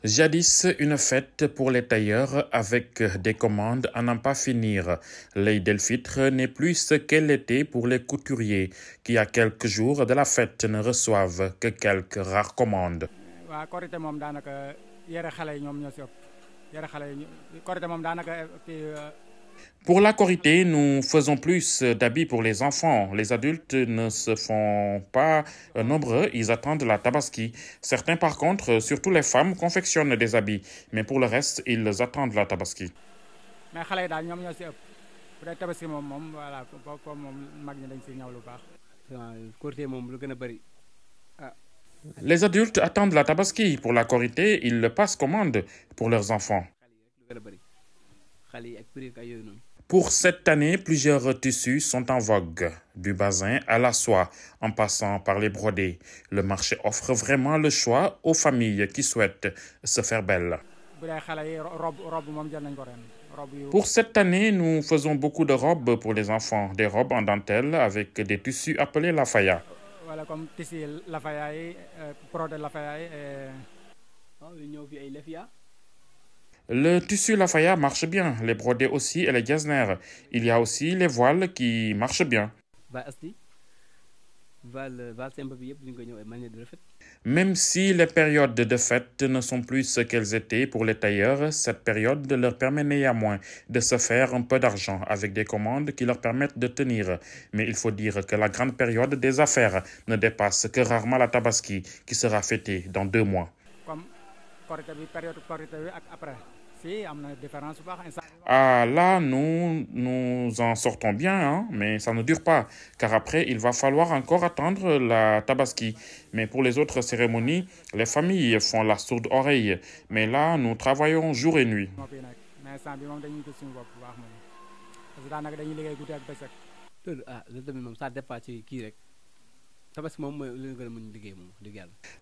Jadis, une fête pour les tailleurs avec des commandes à n'en pas finir. L'Aïd el-Fitr n'est plus ce qu'elle était pour les couturiers qui, à quelques jours de la fête, ne reçoivent que quelques rares commandes. Pour la Korité, nous faisons plus d'habits pour les enfants. Les adultes ne se font pas nombreux, ils attendent la Tabaski. Certains, par contre, surtout les femmes, confectionnent des habits. Mais pour le reste, ils attendent la Tabaski. Les adultes attendent la Tabaski. Pour la Korité, ils passent commande pour leurs enfants. Pour cette année, plusieurs tissus sont en vogue, du basin à la soie, en passant par les brodés. Le marché offre vraiment le choix aux familles qui souhaitent se faire belles. Pour cette année, nous faisons beaucoup de robes pour les enfants, des robes en dentelle avec des tissus appelés lafaya. Voilà, comme tissu lafaya, brodé lafaya Le tissu lafaya marche bien, les brodés aussi et les getzner. Il y a aussi les voiles qui marchent bien. Même si les périodes de fête ne sont plus ce qu'elles étaient pour les tailleurs, cette période leur permet néanmoins de se faire un peu d'argent avec des commandes qui leur permettent de tenir. Mais il faut dire que la grande période des affaires ne dépasse que rarement la Tabaski qui sera fêtée dans 2 mois. Ah là, nous en sortons bien, hein, mais ça ne dure pas, car après, il va falloir encore attendre la Tabaski. Mais pour les autres cérémonies, les familles font la sourde oreille. Mais là, nous travaillons jour et nuit.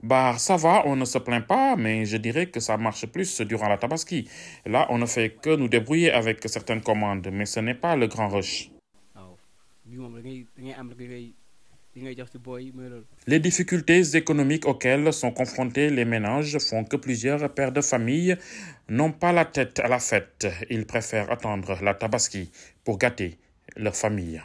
Bah, ça va, on ne se plaint pas, mais je dirais que ça marche plus durant la Tabaski. Là, on ne fait que nous débrouiller avec certaines commandes, mais ce n'est pas le grand rush. Les difficultés économiques auxquelles sont confrontés les ménages font que plusieurs pères de famille n'ont pas la tête à la fête. Ils préfèrent attendre la Tabaski pour gâter leur famille.